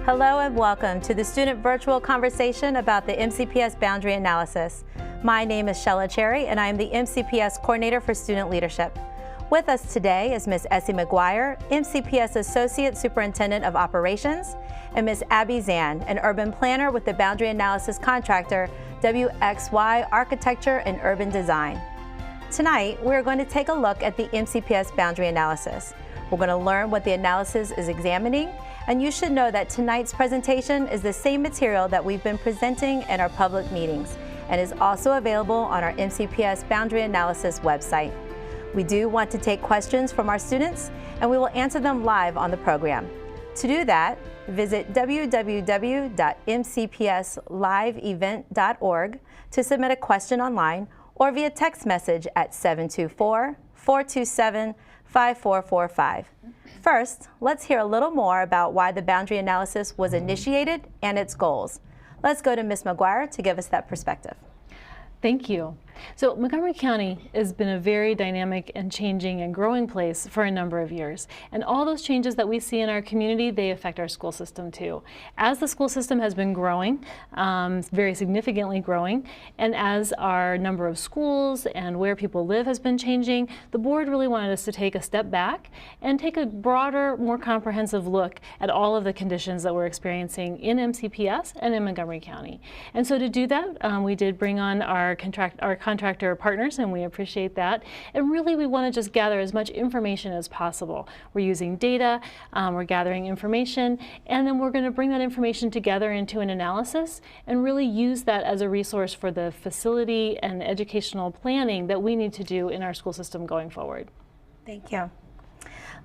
Hello and welcome to the student virtual conversation about the MCPS boundary analysis. My name is Shella Cherry and I am the MCPS Coordinator for Student Leadership. With us today is Ms. Essie McGuire, MCPS Associate Superintendent of Operations, and Ms. Abby Zan, an urban planner with the boundary analysis contractor WXY Architecture and Urban Design. Tonight, we're going to take a look at the MCPS boundary analysis. We're going to learn what the analysis is examining, and you should know that tonight's presentation is the same material that we've been presenting in our public meetings and is also available on our MCPS boundary analysis website. We do want to take questions from our students, and we will answer them live on the program. To do that, visit www.mcpsliveevent.org to submit a question online or via text message at 724-427-5445. First, let's hear a little more about why the boundary analysis was initiated and its goals. Let's go to Ms. McGuire to give us that perspective. Thank you. So Montgomery County has been a very dynamic and changing and growing place for a number of years. And all those changes that we see in our community, they affect our school system too. As the school system has been growing, very significantly growing, and as our number of schools and where people live has been changing, the board really wanted us to take a step back and take a broader, more comprehensive look at all of the conditions that we're experiencing in MCPS and in Montgomery County. And so to do that, we did bring on our contractor partners, and we appreciate that. And really, we want to just gather as much information as possible. We're using data, we're gathering information, and then we're going to bring that information together into an analysis and really use that as a resource for the facility and educational planning that we need to do in our school system going forward. Thank you.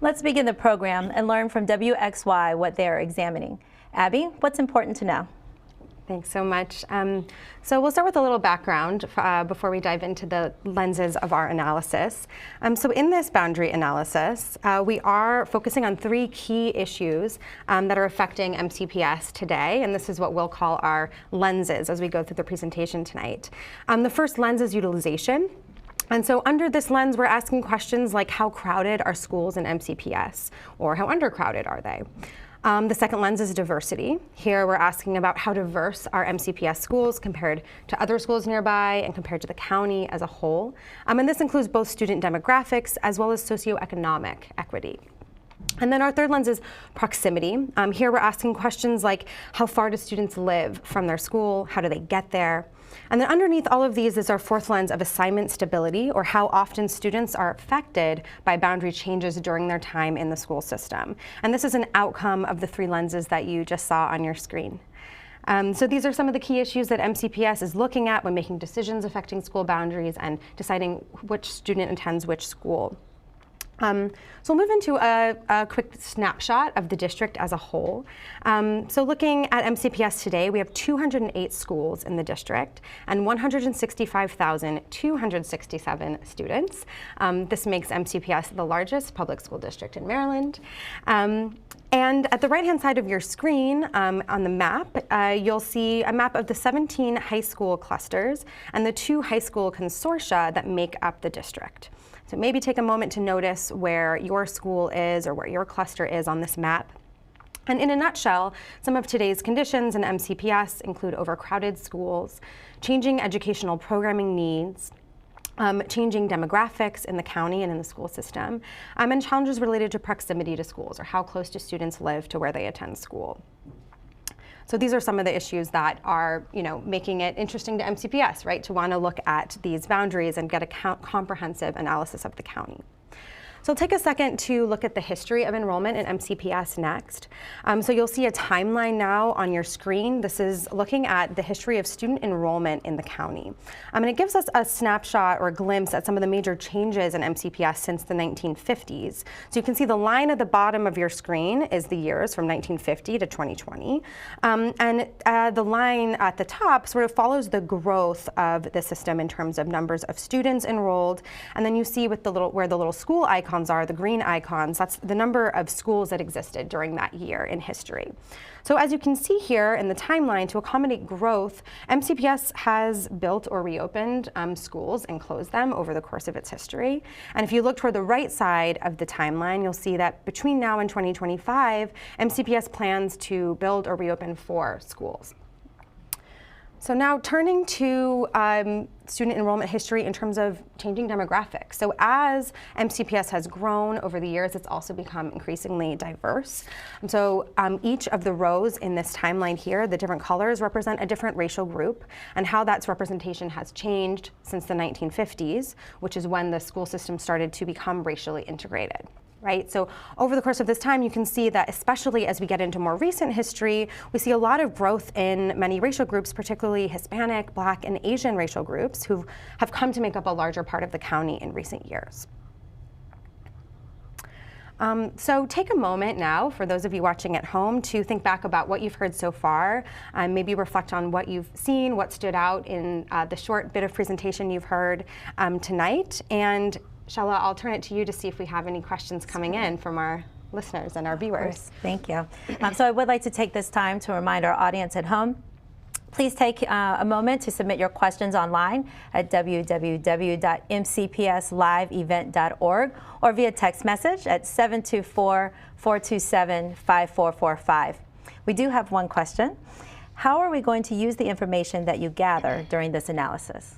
Let's begin the program and learn from WXY what they are examining. Abby, what's important to know? Thanks so much. So we'll start with a little background before we dive into the lenses of our analysis. So in this boundary analysis, we are focusing on three key issues that are affecting MCPS today, and this is what we'll call our lenses as we go through the presentation tonight. The first lens is utilization. And so under this lens, we're asking questions like how crowded are schools in MCPS, or how undercrowded are they? The second lens is diversity. Here we're asking about how diverse are MCPS schools compared to other schools nearby and compared to the county as a whole. And this includes both student demographics as well as socioeconomic equity. And then our third lens is proximity. Here we're asking questions like how far do students live from their school? How do they get there? And then underneath all of these is our fourth lens of assignment stability, or how often students are affected by boundary changes during their time in the school system. And this is an outcome of the three lenses that you just saw on your screen. So these are some of the key issues that MCPS is looking at when making decisions affecting school boundaries and deciding which student attends which school. So we'll move into a quick snapshot of the district as a whole. So looking at MCPS today, we have 208 schools in the district and 165,267 students. This makes MCPS the largest public school district in Maryland. And at the right-hand side of your screen on the map, you'll see a map of the 17 high school clusters and the 2 high school consortia that make up the district. So maybe take a moment to notice where your school is or where your cluster is on this map. And in a nutshell, some of today's conditions in MCPS include overcrowded schools, changing educational programming needs, changing demographics in the county and in the school system, and challenges related to proximity to schools, or how close do students live to where they attend school. So these are some of the issues that are, making it interesting to MCPS, right, to want to look at these boundaries and get a comprehensive analysis of the county. So I'll take a second to look at the history of enrollment in MCPS next. So you'll see a timeline now on your screen. This is looking at the history of student enrollment in the county. And it gives us a snapshot or a glimpse at some of the major changes in MCPS since the 1950s. So you can see the line at the bottom of your screen is the years from 1950 to 2020. The line at the top sort of follows the growth of the system in terms of numbers of students enrolled. And then you see with where the little school icon icons are, the green icons, that's the number of schools that existed during that year in history. So as you can see here in the timeline, to accommodate growth, MCPS has built or reopened schools and closed them over the course of its history. And if you look toward the right side of the timeline, you'll see that between now and 2025, MCPS plans to build or reopen 4 schools. So now turning to student enrollment history in terms of changing demographics. So as MCPS has grown over the years, it's also become increasingly diverse. And so each of the rows in this timeline here, the different colors, represent a different racial group, and how that representation has changed since the 1950s, which is when the school system started to become racially integrated. Right? So over the course of this time, you can see that especially as we get into more recent history, we see a lot of growth in many racial groups, particularly Hispanic, Black, and Asian racial groups who have come to make up a larger part of the county in recent years. So take a moment now, for those of you watching at home, to think back about what you've heard so far. Maybe reflect on what you've seen, what stood out in the short bit of presentation you've heard tonight. And Shella, I'll turn it to you to see if we have any questions coming in from our listeners and our viewers. Thank you. So I would like to take this time to remind our audience at home, please take a moment to submit your questions online at www.mcpsliveevent.org or via text message at 724-427-5445. We do have one question. How are we going to use the information that you gather during this analysis?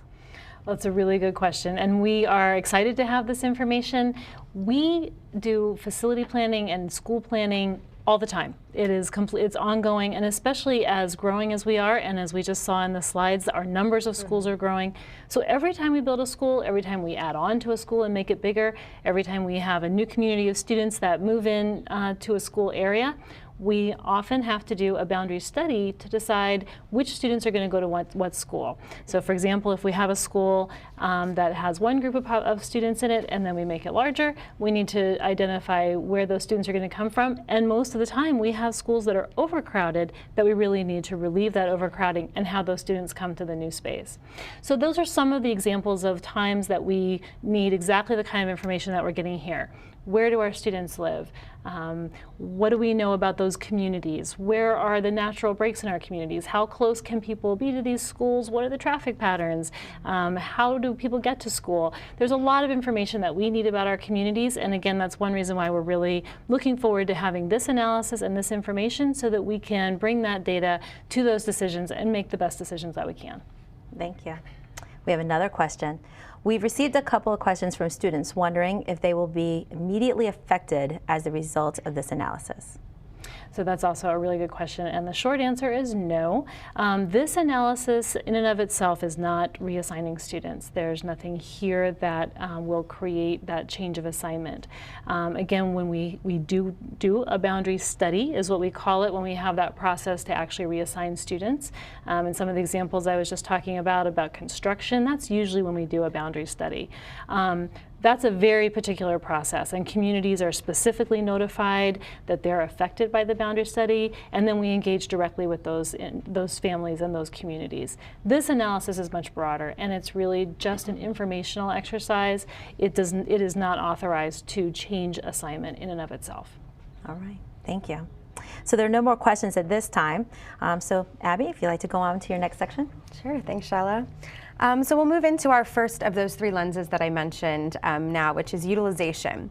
Well, that's a really good question, and we are excited to have this information. We do facility planning and school planning all the time. It's ongoing, and especially as growing as we are, and as we just saw in the slides, our numbers of schools are growing. So every time we build a school, every time we add on to a school and make it bigger, every time we have a new community of students that move in to a school area, we often have to do a boundary study to decide which students are going to go to what school. So for example, if we have a school that has one group of students in it and then we make it larger, we need to identify where those students are going to come from. And most of the time we have schools that are overcrowded that we really need to relieve that overcrowding and have those students come to the new space. So those are some of the examples of times that we need exactly the kind of information that we're getting here. Where do our students live? What do we know about those communities? Where are the natural breaks in our communities? How close can people be to these schools? What are the traffic patterns? How do people get to school? There's a lot of information that we need about our communities, and again, that's one reason why we're really looking forward to having this analysis and this information so that we can bring that data to those decisions and make the best decisions that we can. Thank you. We have another question. We've received a couple of questions from students wondering if they will be immediately affected as a result of this analysis. So that's also a really good question, and the short answer is no. This analysis in and of itself is not reassigning students. There's nothing here that will create that change of assignment. Again, when we do a boundary study is what we call it when we have that process to actually reassign students. And some of the examples I was just talking about construction, that's usually when we do a boundary study. That's a very particular process, and communities are specifically notified that they're affected by the boundary study, and then we engage directly with those families and those communities. This analysis is much broader, and it's really just an informational exercise. It is not authorized to change assignment in and of itself. All right, thank you. So there are no more questions at this time. So Abby, if you'd like to go on to your next section. Sure, thanks, Shella. So we'll move into our first of those 3 lenses that I mentioned now, which is utilization.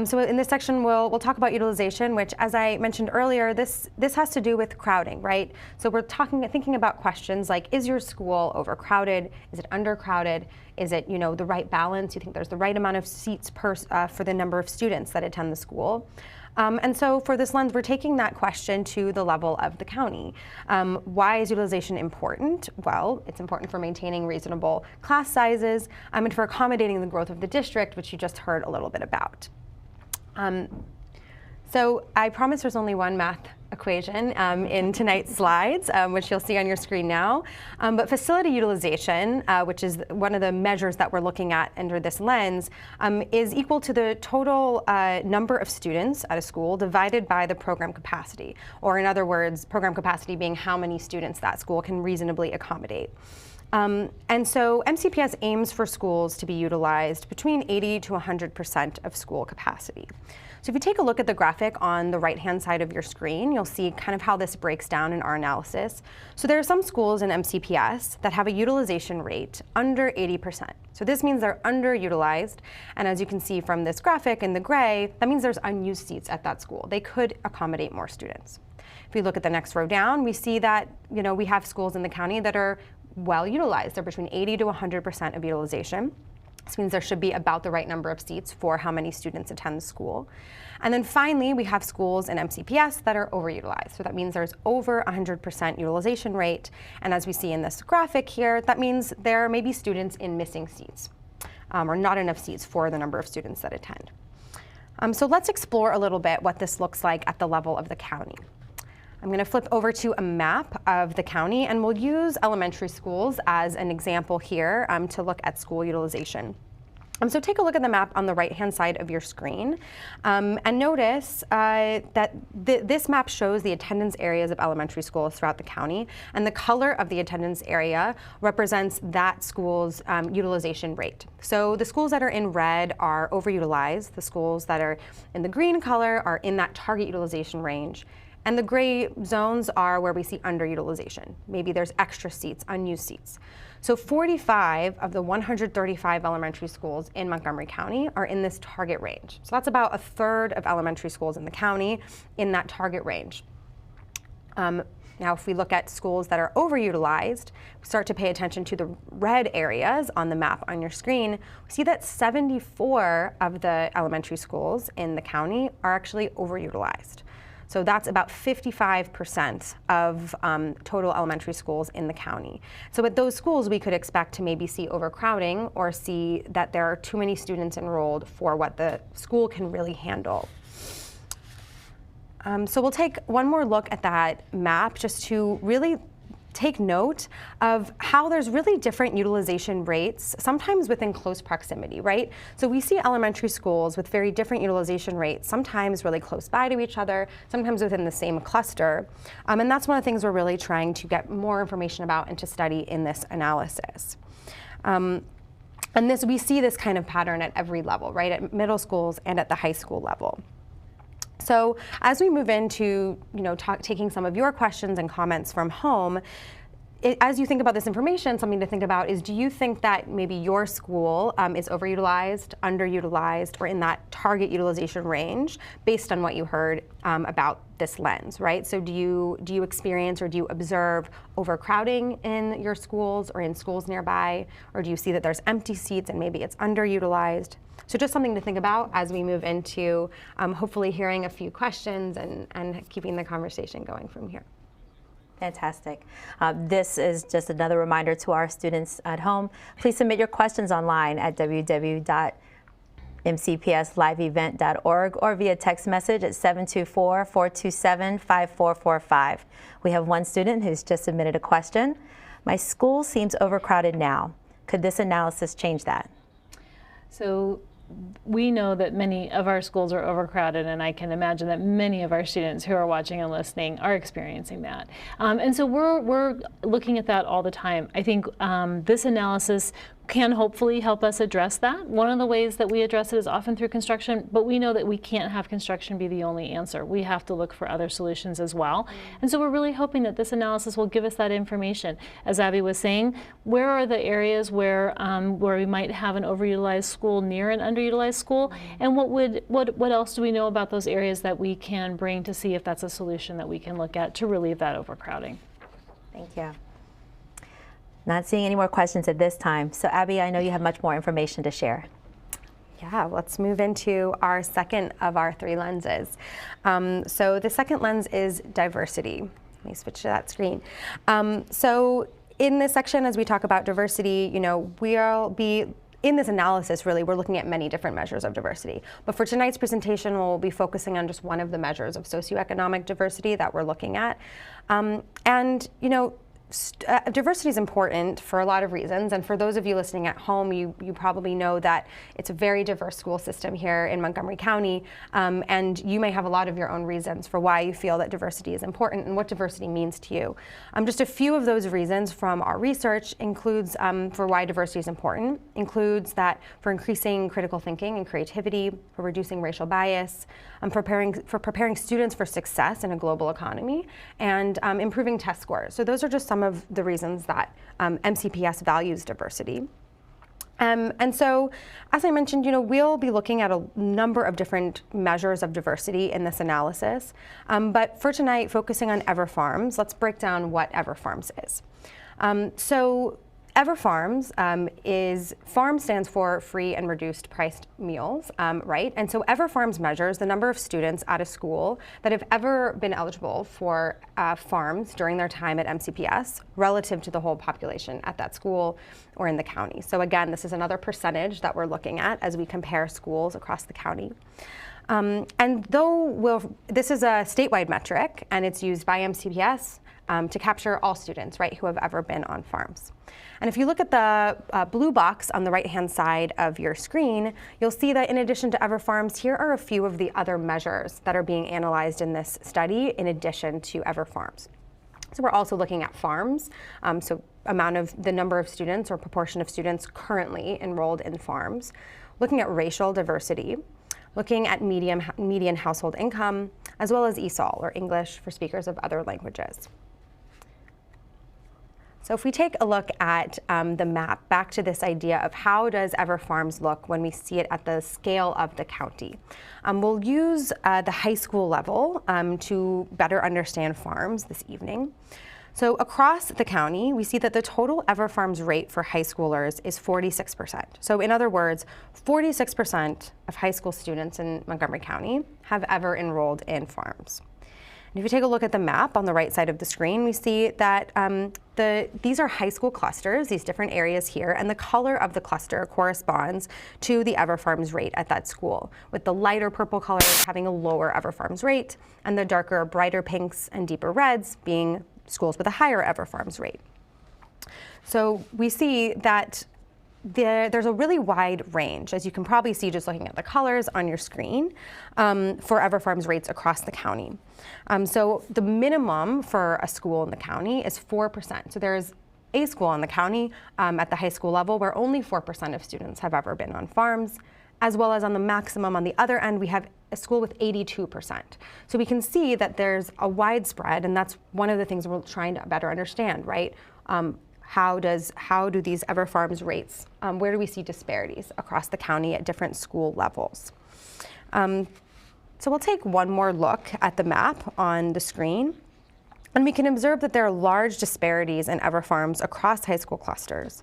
So in this section, we'll talk about utilization, which, as I mentioned earlier, this has to do with crowding, right? So we're thinking about questions like, is your school overcrowded? Is it undercrowded? Is it, the right balance? You think there's the right amount of seats for the number of students that attend the school? And so for this lens, we're taking that question to the level of the county. Why is utilization important? Well, it's important for maintaining reasonable class sizes and for accommodating the growth of the district, which you just heard a little bit about. So I promise there's only one math equation in tonight's slides, which you'll see on your screen now. But facility utilization, which is one of the measures that we're looking at under this lens, is equal to the total number of students at a school divided by the program capacity, or in other words, program capacity being how many students that school can reasonably accommodate. And so MCPS aims for schools to be utilized between 80 to 100% of school capacity. So if you take a look at the graphic on the right-hand side of your screen, you'll see kind of how this breaks down in our analysis. So there are some schools in MCPS that have a utilization rate under 80%. So this means they're underutilized. And as you can see from this graphic in the gray, that means there's unused seats at that school. They could accommodate more students. If we look at the next row down, we see that we have schools in the county that are well utilized. They're between 80 to 100% of utilization. This means there should be about the right number of seats for how many students attend the school. And then finally, we have schools in MCPS that are overutilized. So that means there's over 100% utilization rate. And as we see in this graphic here, that means there may be students in missing seats or not enough seats for the number of students that attend. So let's explore a little bit what this looks like at the level of the county. I'm going to flip over to a map of the county, and we'll use elementary schools as an example here to look at school utilization. So take a look at the map on the right-hand side of your screen, and notice that this map shows the attendance areas of elementary schools throughout the county, and the color of the attendance area represents that school's utilization rate. So the schools that are in red are overutilized. The schools that are in the green color are in that target utilization range. And the gray zones are where we see underutilization. Maybe there's extra seats, unused seats. So 45 of the 135 elementary schools in Montgomery County are in this target range. So that's about a third of elementary schools in the county in that target range. Now, if we look at schools that are overutilized, we start to pay attention to the red areas on the map on your screen. We see that 74 of the elementary schools in the county are actually overutilized. So that's about 55% of total elementary schools in the county. So at those schools, we could expect to maybe see overcrowding or see that there are too many students enrolled for what the school can really handle. So we'll take one more look at that map just to really take note of how there's really different utilization rates, sometimes within close proximity, right? So we see elementary schools with very different utilization rates, sometimes really close by to each other, sometimes within the same cluster. And that's one of the things we're really trying to get more information about and to study in this analysis. And we see this kind of pattern at every level, right? At middle schools and at the high school level. So as we move into taking some of your questions and comments from home, as you think about this information, something to think about is, do you think that maybe your school is overutilized, underutilized, or in that target utilization range based on what you heard about this lens, right? So do you experience or do you observe overcrowding in your schools or in schools nearby? Or do you see that there's empty seats and maybe it's underutilized? So just something to think about as we move into hopefully hearing a few questions and keeping the conversation going from here. Fantastic. This is just another reminder to our students at home. Please submit your questions online at www.mcpsliveevent.org or via text message at 724-427-5445. We have one student who's just submitted a question. My school seems overcrowded now. Could this analysis change that? So we know that many of our schools are overcrowded, and I can imagine that many of our students who are watching and listening are experiencing that. And so we're looking at that all the time. I think this analysis can hopefully help us address that. One of the ways that we address it is often through construction, but we know that we can't have construction be the only answer. We have to look for other solutions as well. And so we're really hoping that this analysis will give us that information. As Abby was saying, where are the areas where we might have an overutilized school near an underutilized school, and what else do we know about those areas that we can bring to see if that's a solution that we can look at to relieve that overcrowding. Thank you. Not seeing any more questions at this time. So Abby, I know you have much more information to share. Yeah, let's move into our second of our three lenses. So the second lens is diversity. Let me switch to that screen. So in this section, as we talk about diversity, we'll be in this analysis, really, we're looking at many different measures of diversity. But for tonight's presentation, we'll be focusing on just one of the measures of socioeconomic diversity that we're looking at. diversity is important for a lot of reasons, and for those of you listening at home, you probably know that it's a very diverse school system here in Montgomery County, and you may have a lot of your own reasons for why you feel that diversity is important and what diversity means to you. Just a few of those reasons from our research includes for why diversity is important, includes that for increasing critical thinking and creativity, for reducing racial bias, for preparing students for success in a global economy, and improving test scores. So those are just some of the reasons that MCPS values diversity. And so, as I mentioned, we'll be looking at a number of different measures of diversity in this analysis. But for tonight, focusing on EverFarms, let's break down what EverFarms is. So EverFarms FARM stands for free and reduced priced meals, right? And so EverFarms measures the number of students at a school that have ever been eligible for farms during their time at MCPS relative to the whole population at that school or in the county. So again, this is another percentage that we're looking at as we compare schools across the county. And though this is a statewide metric and it's used by MCPS to capture all students, right, who have ever been on farms. And if you look at the blue box on the right-hand side of your screen, you'll see that in addition to EverFarms, here are a few of the other measures that are being analyzed in this study in addition to EverFarms. So we're also looking at farms, so the number of students or proportion of students currently enrolled in farms, looking at racial diversity, looking at median household income, as well as ESOL, or English for speakers of other languages. So if we take a look at the map, back to this idea of how does EverFarms look when we see it at the scale of the county. We'll use the high school level to better understand farms this evening. So across the county, we see that the total EverFarms rate for high schoolers is 46%. So in other words, 46% of high school students in Montgomery County have ever enrolled in farms. And if you take a look at the map on the right side of the screen, we see that these are high school clusters, these different areas here, and the color of the cluster corresponds to the EverFarms rate at that school, with the lighter purple colors having a lower EverFarms rate, and the darker, brighter pinks and deeper reds being schools with a higher EverFarms rate. So we see that there's a really wide range, as you can probably see just looking at the colors on your screen, for EverFarms rates across the county. So the minimum for a school in the county is 4%. So there's a school in the county at the high school level where only 4% of students have ever been on farms, as well as on the maximum on the other end, we have a school with 82%. So we can see that there's a widespread, and that's one of the things we're trying to better understand, right? How do these EverFarms rates, where do we see disparities across the county at different school levels? So we'll take one more look at the map on the screen, and we can observe that there are large disparities in EverFarms across high school clusters.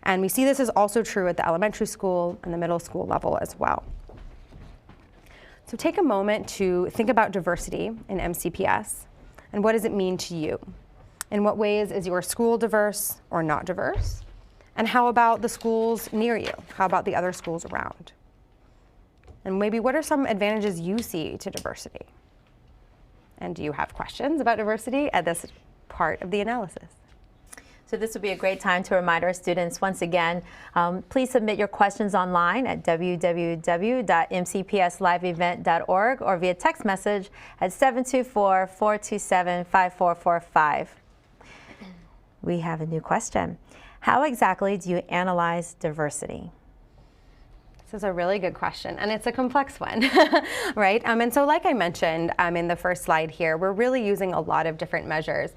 And we see this is also true at the elementary school and the middle school level as well. So take a moment to think about diversity in MCPS, and what does it mean to you? In what ways is your school diverse or not diverse? And how about the schools near you? How about the other schools around? And maybe what are some advantages you see to diversity? And do you have questions about diversity at this part of the analysis? So this would be a great time to remind our students once again, please submit your questions online at www.mcpsliveevent.org or via text message at 724-427-5445. We have a new question. How exactly do you analyze diversity? This is a really good question, and it's a complex one, right? And so like I mentioned in the first slide here, we're really using a lot of different measures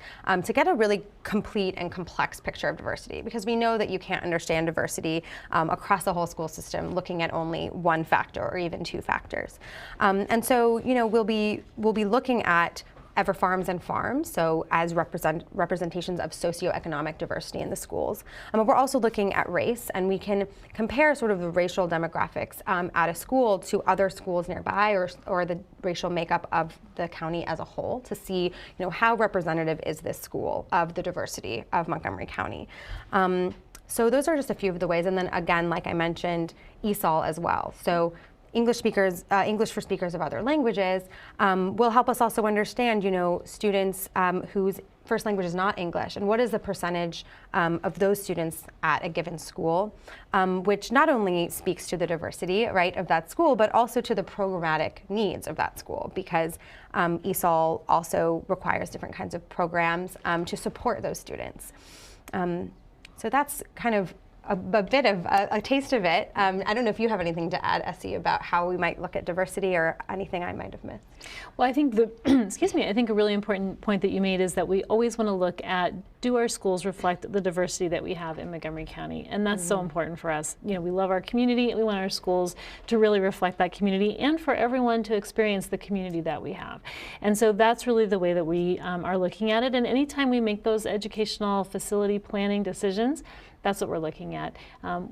to get a really complete and complex picture of diversity, because we know that you can't understand diversity across the whole school system looking at only one factor or even two factors. And so, we'll be looking at EverFarms and farms, so as representations of socioeconomic diversity in the schools. But we're also looking at race, and we can compare sort of the racial demographics at a school to other schools nearby, or the racial makeup of the county as a whole, to see how representative is this school of the diversity of Montgomery County. So those are just a few of the ways, and then again, like I mentioned, ESOL as well. So English for speakers of other languages will help us also understand, students whose first language is not English, and what is the percentage of those students at a given school, which not only speaks to the diversity, right, of that school, but also to the programmatic needs of that school, because ESOL also requires different kinds of programs to support those students. So that's kind of a bit of a taste of it. I don't know if you have anything to add, Essie, about how we might look at diversity or anything I might have missed. Well, I think excuse me, I think a really important point that you made is that we always want to look at, do our schools reflect the diversity that we have in Montgomery County? And that's so important for us. You know, we love our community, and we want our schools to really reflect that community, and for everyone to experience the community that we have. And so that's really the way that we are looking at it. And anytime we make those educational facility planning decisions, that's what we're looking at.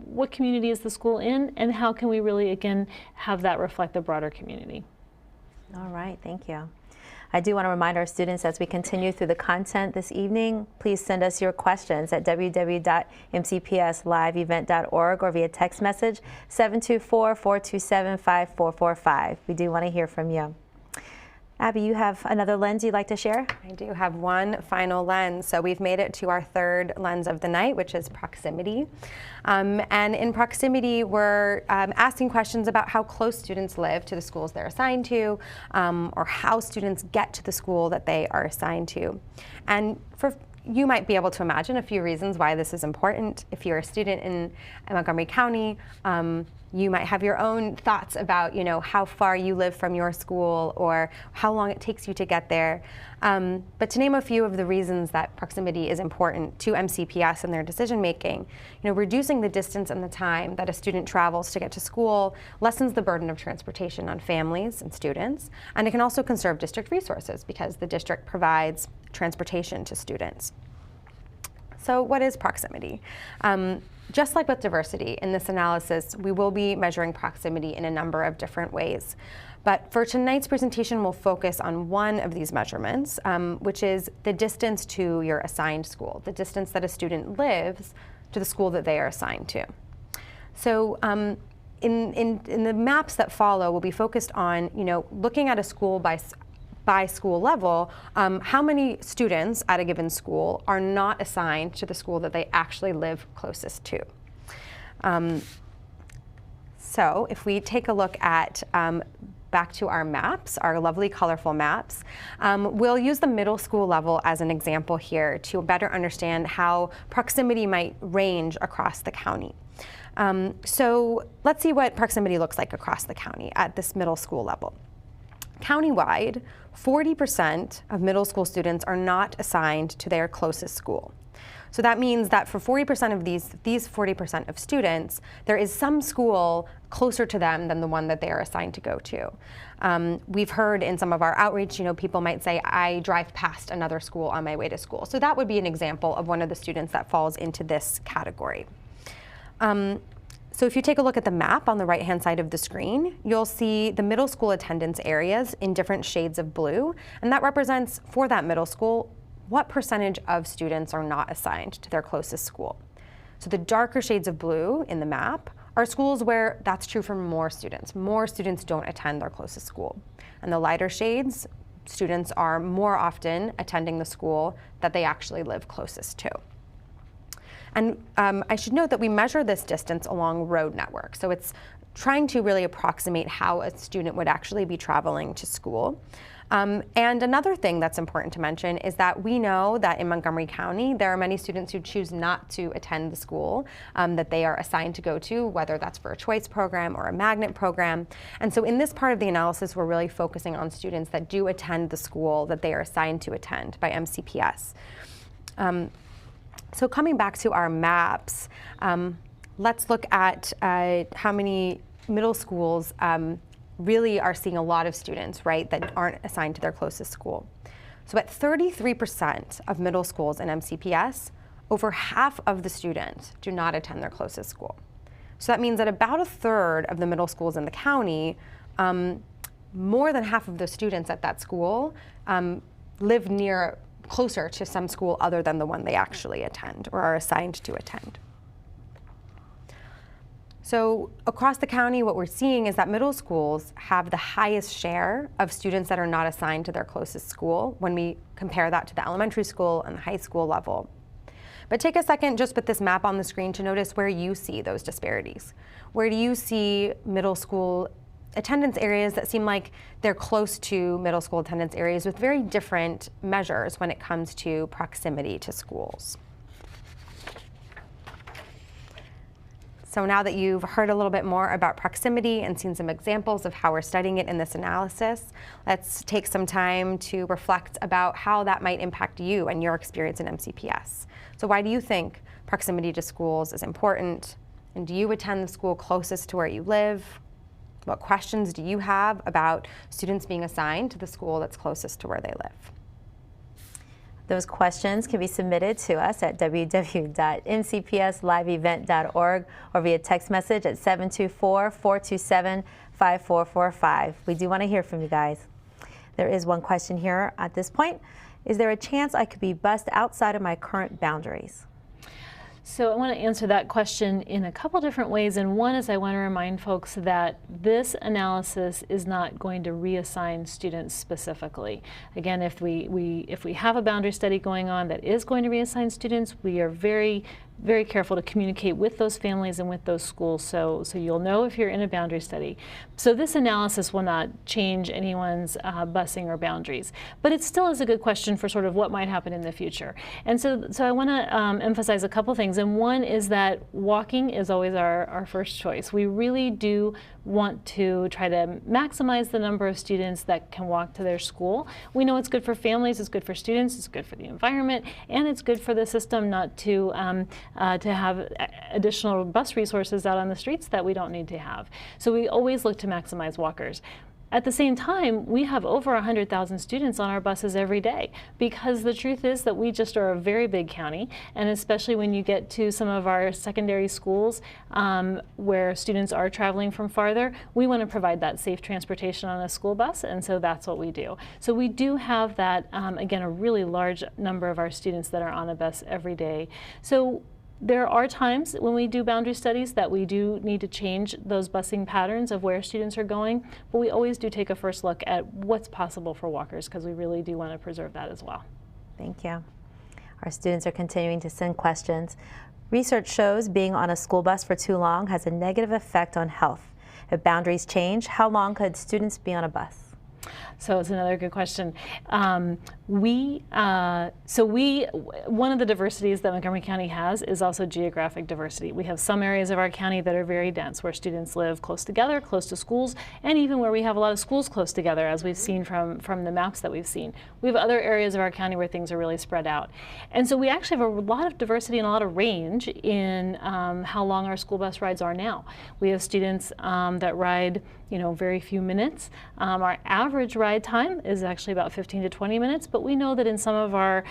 What community is the school in, and how can we really, again, have that reflect the broader community? All right, thank you. I do want to remind our students, as we continue through the content this evening, please send us your questions at www.mcpsliveevent.org or via text message 724-427-5445. We do want to hear from you. Abby, you have another lens you'd like to share? I do have one final lens. So we've made it to our third lens of the night, which is proximity. And in proximity, we're asking questions about how close students live to the schools they're assigned to, or how students get to the school that they are assigned to. And you might be able to imagine a few reasons why this is important. If you're a student in Montgomery County, you might have your own thoughts about, you know, how far you live from your school or how long it takes you to get there. But to name a few of the reasons that proximity is important to MCPS and their decision making, you know, reducing the distance and the time that a student travels to get to school lessens the burden of transportation on families and students, and it can also conserve district resources because the district provides transportation to students. So what is proximity? Just like with diversity, in this analysis, we will be measuring proximity in a number of different ways. But for tonight's presentation, we'll focus on one of these measurements, which is the distance to your assigned school, the distance that a student lives to the school that they are assigned to. So in the maps that follow, we'll be focused on, you know, looking at a school by school level, how many students at a given school are not assigned to the school that they actually live closest to. So if we take a look at back to our maps, our lovely colorful maps, we'll use the middle school level as an example here to better understand how proximity might range across the county. So let's see what proximity looks like across the county at this middle school level. Countywide, 40% of middle school students are not assigned to their closest school. So that means that for 40% of these 40% of students, there is some school closer to them than the one that they are assigned to go to. We've heard in some of our outreach, you know, people might say, I drive past another school on my way to school. So that would be an example of one of the students that falls into this category. So if you take a look at the map on the right-hand side of the screen, you'll see the middle school attendance areas in different shades of blue, and that represents, for that middle school, what percentage of students are not assigned to their closest school. So the darker shades of blue in the map are schools where that's true for more students. More students don't attend their closest school. And the lighter shades, students are more often attending the school that they actually live closest to. And I should note that we measure this distance along road network. So it's trying to really approximate how a student would actually be traveling to school. And another thing that's important to mention is that we know that in Montgomery County, there are many students who choose not to attend the school that they are assigned to go to, whether that's for a choice program or a magnet program. And so in this part of the analysis, we're really focusing on students that do attend the school that they are assigned to attend by MCPS. So coming back to our maps, let's look at how many middle schools really are seeing a lot of students, right, that aren't assigned to their closest school. So at 33% of middle schools in MCPS, over half of the students do not attend their closest school. So that means that about a third of the middle schools in the county, more than half of the students at that school live closer to some school other than the one they actually attend or are assigned to attend. So across the county, what we're seeing is that middle schools have the highest share of students that are not assigned to their closest school when we compare that to the elementary school and the high school level. But take a second just with this map on the screen to notice where you see those disparities. Where do you see middle school attendance areas that seem like they're close to middle school attendance areas with very different measures when it comes to proximity to schools? So now that you've heard a little bit more about proximity and seen some examples of how we're studying it in this analysis, let's take some time to reflect about how that might impact you and your experience in MCPS. So why do you think proximity to schools is important? And do you attend the school closest to where you live? What questions do you have about students being assigned to the school that's closest to where they live? Those questions can be submitted to us at www.mcpsliveevent.org or via text message at 724-427-5445. We do want to hear from you guys. There is one question here at this point. Is there a chance I could be bused outside of my current boundaries? So I want to answer that question in a couple different ways, and one is I want to remind folks that this analysis is not going to reassign students specifically. Again, if we have a boundary study going on that is going to reassign students, we are very careful to communicate with those families and with those schools so you'll know if you're in a boundary study. So this analysis will not change anyone's busing or boundaries, but it still is a good question for sort of what might happen in the future. And so I want to emphasize a couple things, and one is that walking is always our first choice. We really do want to try to maximize the number of students that can walk to their school. We know it's good for families, it's good for students, it's good for the environment, and it's good for the system not to have additional bus resources out on the streets that we don't need to have. So we always look to maximize walkers. At the same time, we have over 100,000 students on our buses every day, because the truth is that we just are a very big county, and especially when you get to some of our secondary schools where students are traveling from farther, we want to provide that safe transportation on a school bus, and so that's what we do. So we do have that, again, a really large number of our students that are on a bus every day. So there are times when we do boundary studies that we do need to change those busing patterns of where students are going, but we always do take a first look at what's possible for walkers, because we really do want to preserve that as well. Thank you. Our students are continuing to send questions. Research shows being on a school bus for too long has a negative effect on health. If boundaries change, how long could students be on a bus? So it's another good question. One of the diversities that Montgomery County has is also geographic diversity. We have some areas of our county that are very dense, where students live close together, close to schools, and even where we have a lot of schools close together, as we've seen from the maps that we've seen. We have other areas of our county where things are really spread out. And so we actually have a lot of diversity and a lot of range in how long our school bus rides are now. We have students that ride very few minutes. Our average ride time is actually about 15 to 20 minutes, but we know that in some of our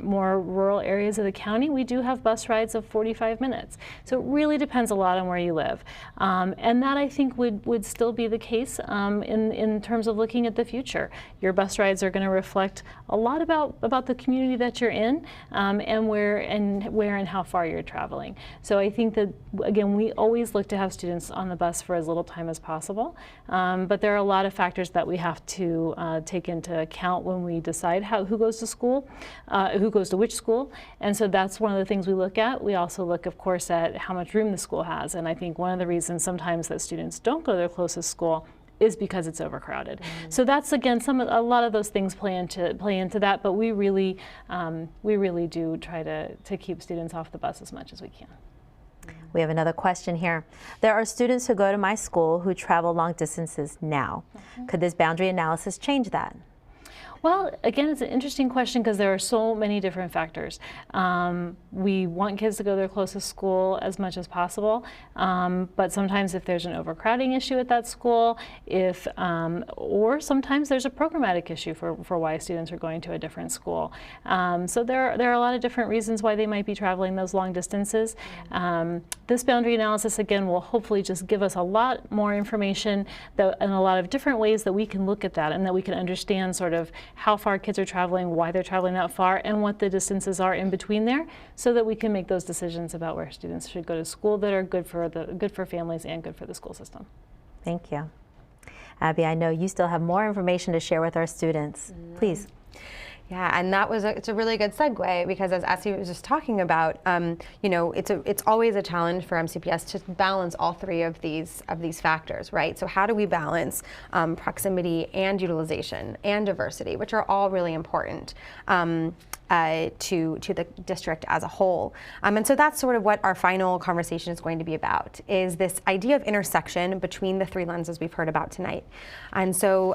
more rural areas of the county, we do have bus rides of 45 minutes. So it really depends a lot on where you live. And that, I think, would still be the case in terms of looking at the future. Your bus rides are going to reflect a lot about the community that you're in, and where and how far you're traveling. So I think that, again, we always look to have students on the bus for as little time as possible. But there are a lot of factors that we have to take into account when we decide who goes to school, who goes to which school, and so that's one of the things we look at. We also look, of course, at how much room the school has, and I think one of the reasons sometimes that students don't go to their closest school is because it's overcrowded. So that's, again, a lot of those things play into that, but we really do try to keep students off the bus as much as we can. We have another question here. There are students who go to my school who travel long distances now. Could this boundary analysis change that? Well, again, it's an interesting question because there are so many different factors. We want kids to go to their closest school as much as possible, but sometimes if there's an overcrowding issue at that school, or sometimes there's a programmatic issue for why students are going to a different school. So there are a lot of different reasons why they might be traveling those long distances. This boundary analysis, again, will hopefully just give us a lot more information and a lot of different ways that we can look at that and that we can understand sort of how far kids are traveling, why they're traveling that far, and what the distances are in between there, so that we can make those decisions about where students should go to school that are good for families and good for the school system. Thank you. Abby, I know you still have more information to share with our students. Please. Yeah, and it's a really good segue, because as Essie was just talking about, you know, it's always a challenge for MCPS to balance all three of these factors, right? So how do we balance proximity and utilization and diversity, which are all really important to the district as a whole. And so that's sort of what our final conversation is going to be about, is this idea of intersection between the three lenses we've heard about tonight. And so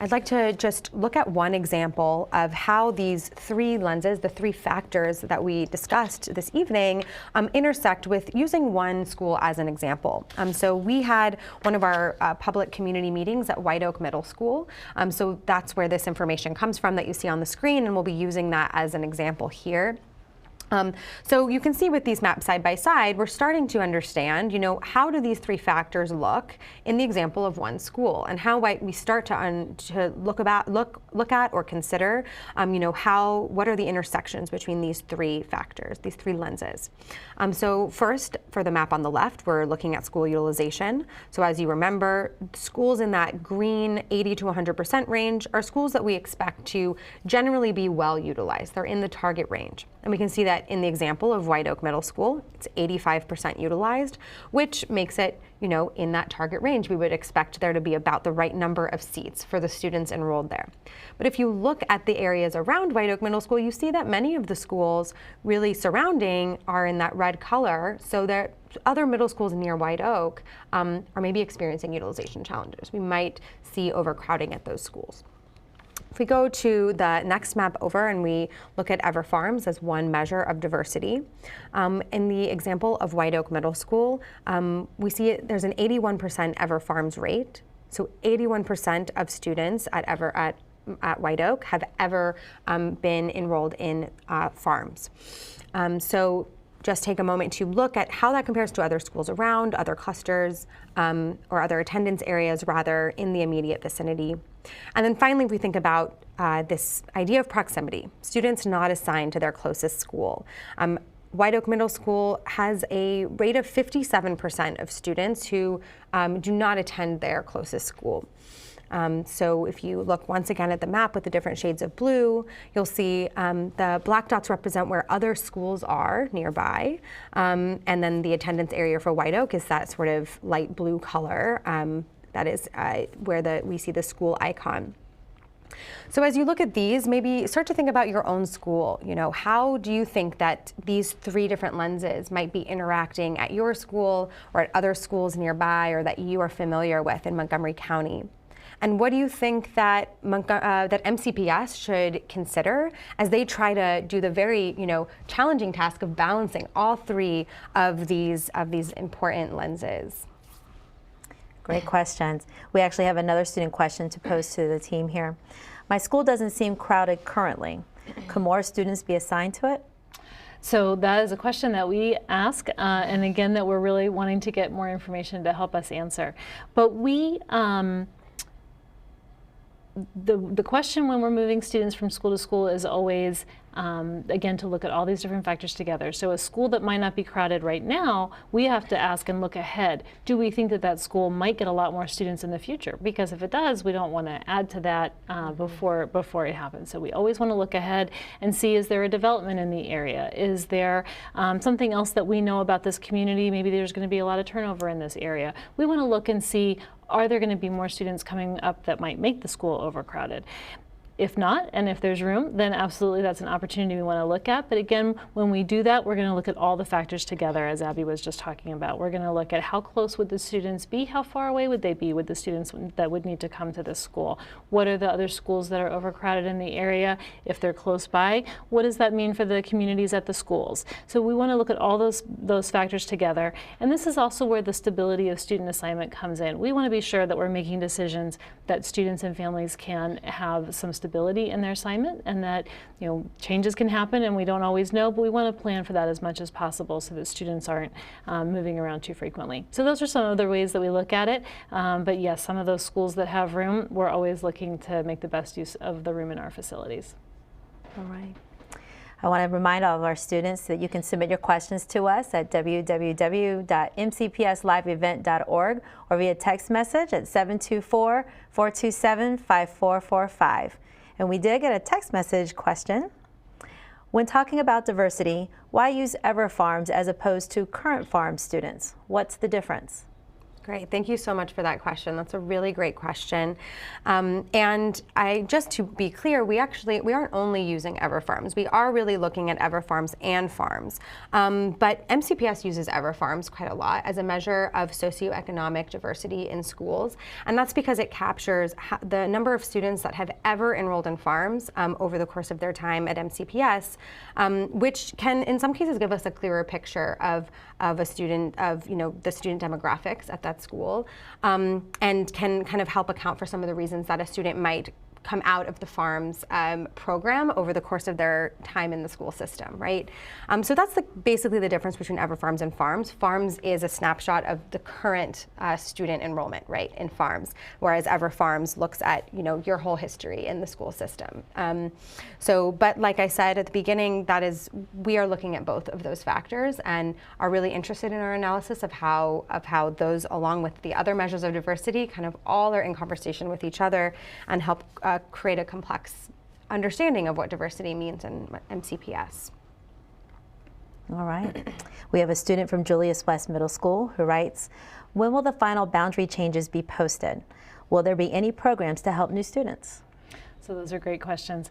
I'd like to just look at one example of how these three lenses, the three factors that we discussed this evening, intersect with using one school as an example. So we had one of our public community meetings at White Oak Middle School. So that's where this information comes from that you see on the screen, and we'll be using that as an example here. So you can see with these maps side by side, we're starting to understand, you know, how do these three factors look in the example of one school, and how we start to look at or consider, you know, what are the intersections between these three factors, these three lenses. So first, for the map on the left, we're looking at school utilization. So as you remember, schools in that green 80 to 100% range are schools that we expect to generally be well utilized. They're in the target range. And we can see that in the example of White Oak Middle School, it's 85% utilized, which makes it, you know, in that target range. We would expect there to be about the right number of seats for the students enrolled there. But if you look at the areas around White Oak Middle School, you see that many of the schools really surrounding are in that red color, so that other middle schools near White Oak are maybe experiencing utilization challenges. We might see overcrowding at those schools. If we go to the next map over and we look at Ever Farms as one measure of diversity, in the example of White Oak Middle School, we see there's an 81% Ever Farms rate. So 81% of students at White Oak have ever been enrolled in farms. So just take a moment to look at how that compares to other schools around, other clusters, or other attendance areas rather in the immediate vicinity. And then finally, we think about this idea of proximity, students not assigned to their closest school. White Oak Middle School has a rate of 57% of students who do not attend their closest school. So if you look once again at the map with the different shades of blue, you'll see the black dots represent where other schools are nearby. And then the attendance area for White Oak is that sort of light blue color. That is where we see the school icon. So as you look at these, maybe start to think about your own school. You know, how do you think that these three different lenses might be interacting at your school or at other schools nearby or that you are familiar with in Montgomery County? And what do you think that that MCPS should consider as they try to do the very, you know, challenging task of balancing all three of these important lenses? Great questions. We actually have another student question to pose to the team here. My school doesn't seem crowded currently. Could more students be assigned to it? So that is a question that we ask, and again, that we're really wanting to get more information to help us answer. But the question when we're moving students from school to school is always, again, to look at all these different factors together. So a school that might not be crowded right now, we have to ask and look ahead. Do we think that that school might get a lot more students in the future? Because if it does, we don't want to add to that before it happens. So we always want to look ahead and see, is there a development in the area? Is there something else that we know about this community? Maybe there's going to be a lot of turnover in this area. We want to look and see, are there going to be more students coming up that might make the school overcrowded? If not, and if there's room, then absolutely that's an opportunity we want to look at. But again, when we do that, we're going to look at all the factors together, as Abby was just talking about. We're going to look at how close would the students be, how far away would they be with the students that would need to come to this school. What are the other schools that are overcrowded in the area? If they're close by, what does that mean for the communities at the schools? So we want to look at all those factors together. And this is also where the stability of student assignment comes in. We want to be sure that we're making decisions that students and families can have some stability flexibility in their assignment, and that changes can happen and we don't always know, but we want to plan for that as much as possible so that students aren't moving around too frequently. So those are some other ways that we look at it, but yes, some of those schools that have room, we're always looking to make the best use of the room in our facilities. All right. I want to remind all of our students that you can submit your questions to us at www.mcpsliveevent.org or via text message at 724-427-5445. And we did get a text message question. When talking about diversity, why use ever farms as opposed to current farm students? What's the difference? Great, thank you so much for that question. That's a really great question. And just to be clear, we aren't only using EverFarms. We are really looking at EverFarms and farms. But MCPS uses EverFarms quite a lot as a measure of socioeconomic diversity in schools. And that's because it captures the number of students that have ever enrolled in farms over the course of their time at MCPS, which can in some cases give us a clearer picture of the student demographics at that school, and can kind of help account for some of the reasons that a student might come out of the farms program over the course of their time in the school system, right? So that's basically the difference between EverFarms and farms. Farms is a snapshot of the current student enrollment, right, in farms, whereas EverFarms looks at your whole history in the school system. But like I said at the beginning, we are looking at both of those factors and are really interested in our analysis of how those, along with the other measures of diversity, kind of all are in conversation with each other and help create a complex understanding of what diversity means in MCPS. All right. We have a student from Julius West Middle School who writes, when will the final boundary changes be posted? Will there be any programs to help new students? So those are great questions.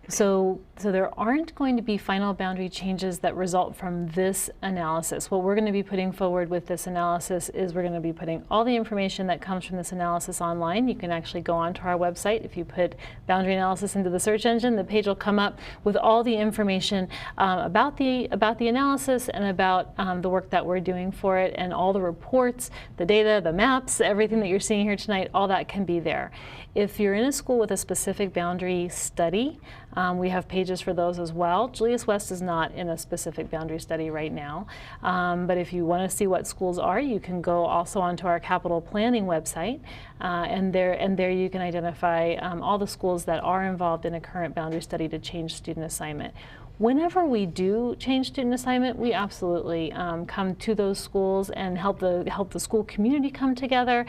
So there aren't going to be final boundary changes that result from this analysis. What we're going to be putting forward with this analysis is we're going to be putting all the information that comes from this analysis online. You can actually go onto our website. If you put boundary analysis into the search engine, the page will come up with all the information about the analysis and about the work that we're doing for it, and all the reports, the data, the maps, everything that you're seeing here tonight, all that can be there. If you're in a school with a specific boundary study, we have pages for those as well. Julius West is not in a specific boundary study right now, but if you want to see what schools are, you can go also onto our capital planning website, and there you can identify all the schools that are involved in a current boundary study to change student assignment. Whenever we do change student assignment, we absolutely come to those schools and help the school community come together,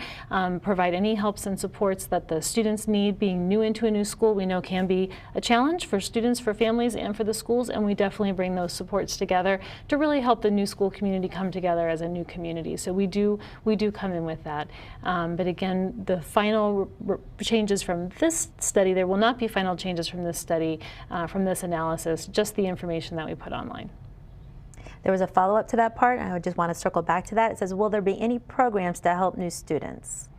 provide any helps and supports that the students need. Being new into a new school, we know can be a challenge for students, for families, and for the schools, and we definitely bring those supports together to really help the new school community come together as a new community. So we do come in with that. But again, the final changes from this study, there will not be final changes from this study, from this analysis, just the information that we put online. There was a follow-up to that part, and I just want to circle back to that. It says, will there be any programs to help new students?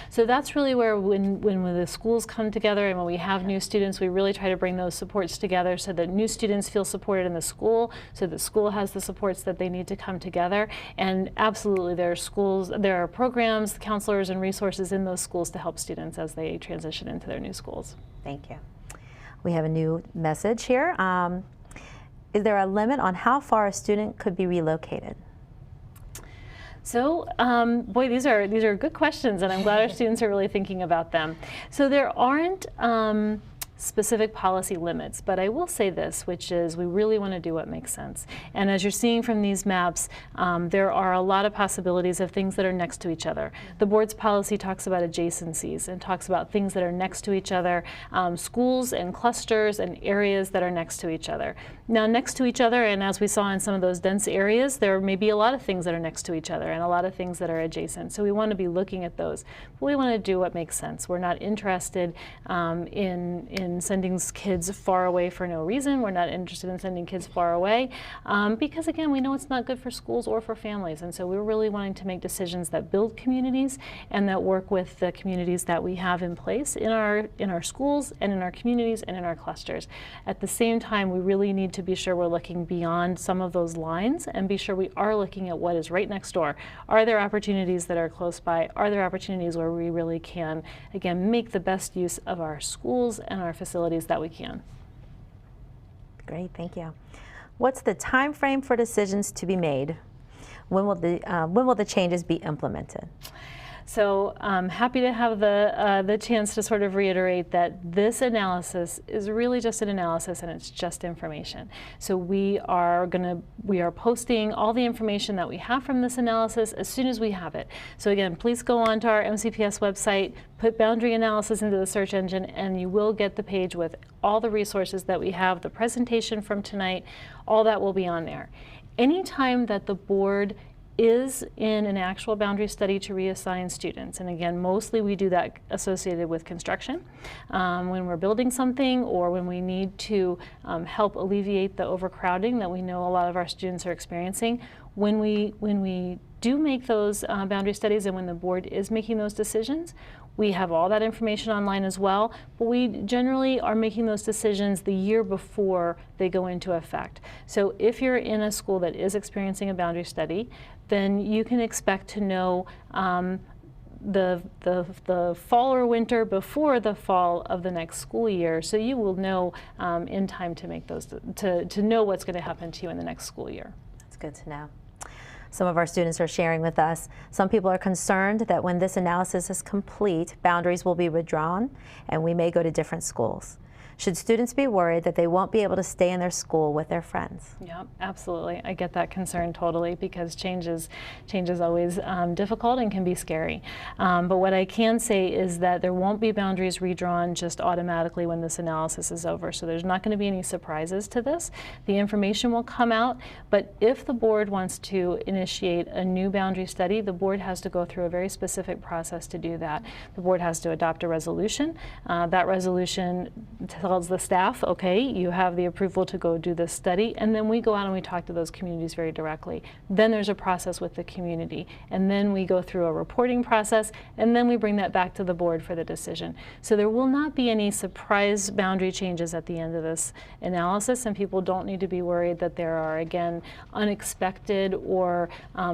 So that's really where when the schools come together and when we have new students, we really try to bring those supports together so that new students feel supported in the school, so the school has the supports that they need to come together. And absolutely, there are programs, counselors, and resources in those schools to help students as they transition into their new schools. Thank you. We have a new message here. Is there a limit on how far a student could be relocated? So, boy, these are good questions, and I'm glad our students are really thinking about them. So there aren't specific policy limits, but I will say this, which is we really want to do what makes sense. And as you're seeing from these maps, there are a lot of possibilities of things that are next to each other. The board's policy talks about adjacencies and talks about things that are next to each other, schools and clusters and areas that are next to each other. Now, next to each other, and as we saw in some of those dense areas, there may be a lot of things that are next to each other and a lot of things that are adjacent. So we want to be looking at those. But we want to do what makes sense. We're not interested in sending kids far away for no reason. We're not interested in sending kids far away because, again, we know it's not good for schools or for families. And so we're really wanting to make decisions that build communities and that work with the communities that we have in place in our schools and in our communities and in our clusters. At the same time, we really need to be sure we're looking beyond some of those lines and be sure we are looking at what is right next door. Are there opportunities that are close by? Are there opportunities where we really can, again, make the best use of our schools and our facilities that we can. Great, thank you. What's the time frame for decisions to be made? When will the changes be implemented? So I'm happy to have the chance to sort of reiterate that this analysis is really just an analysis and it's just information. So we are posting all the information that we have from this analysis as soon as we have it. So again, please go on to our MCPS website, put boundary analysis into the search engine, and you will get the page with all the resources that we have, the presentation from tonight, all that will be on there. Anytime that the board is in an actual boundary study to reassign students, and again, mostly we do that associated with construction, when we're building something or when we need to help alleviate the overcrowding that we know a lot of our students are experiencing. When we do make those boundary studies and when the board is making those decisions, we have all that information online as well, but we generally are making those decisions the year before they go into effect. So if you're in a school that is experiencing a boundary study, then you can expect to know the fall or winter before the fall of the next school year, so you will know in time to make those to know what's going to happen to you in the next school year. That's good to know. Some of our students are sharing with us. Some people are concerned that when this analysis is complete, boundaries will be withdrawn and we may go to different schools. Should students be worried that they won't be able to stay in their school with their friends? Yeah, absolutely. I get that concern totally, because change is always difficult and can be scary. But what I can say is that there won't be boundaries redrawn just automatically when this analysis is over. So there's not going to be any surprises to this. The information will come out, but if the board wants to initiate a new boundary study, the board has to go through a very specific process to do that. The board has to adopt a resolution. That resolution tells the staff, okay, you have the approval to go do this study, and then we go out and we talk to those communities very directly. Then there's a process with the community, and then we go through a reporting process, and then we bring that back to the board for the decision. So there will not be any surprise boundary changes at the end of this analysis, and people don't need to be worried that there are, again, unexpected or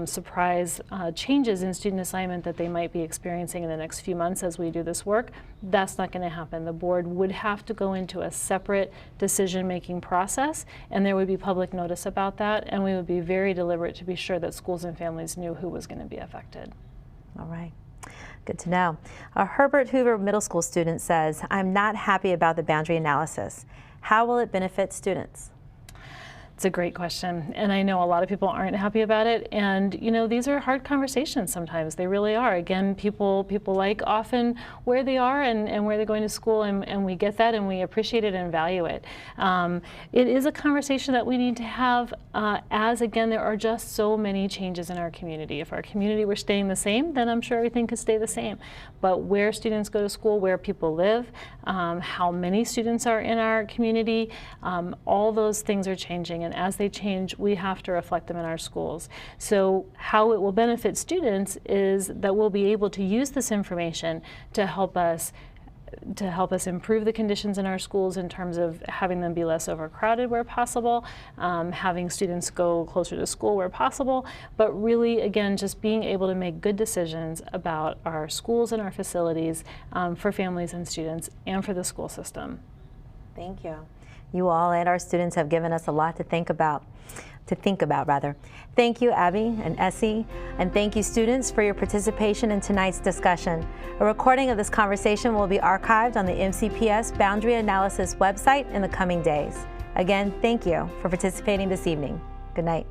surprise changes in student assignment that they might be experiencing in the next few months as we do this work. That's not going to happen. The board would have to go into a separate decision-making process, and there would be public notice about that, and we would be very deliberate to be sure that schools and families knew who was going to be affected. All right. Good to know. A Herbert Hoover Middle School student says, I'm not happy about the boundary analysis. How will it benefit students? It's a great question, and I know a lot of people aren't happy about it, and you know, these are hard conversations sometimes. They really are. Again, people like often where they are and where they're going to school, and we get that and we appreciate it and value it. It is a conversation that we need to have as, again, there are just so many changes in our community. If our community were staying the same, then I'm sure everything could stay the same. But where students go to school, where people live, how many students are in our community, all those things are changing. And as they change, we have to reflect them in our schools. So how it will benefit students is that we'll be able to use this information to help us improve the conditions in our schools in terms of having them be less overcrowded where possible, having students go closer to school where possible, but really, again, just being able to make good decisions about our schools and our facilities for families and students and for the school system. Thank you. You all and our students have given us a lot to think about. Thank you, Abby and Essie, and thank you, students, for your participation in tonight's discussion. A recording of this conversation will be archived on the MCPS Boundary Analysis website in the coming days. Again, thank you for participating this evening. Good night.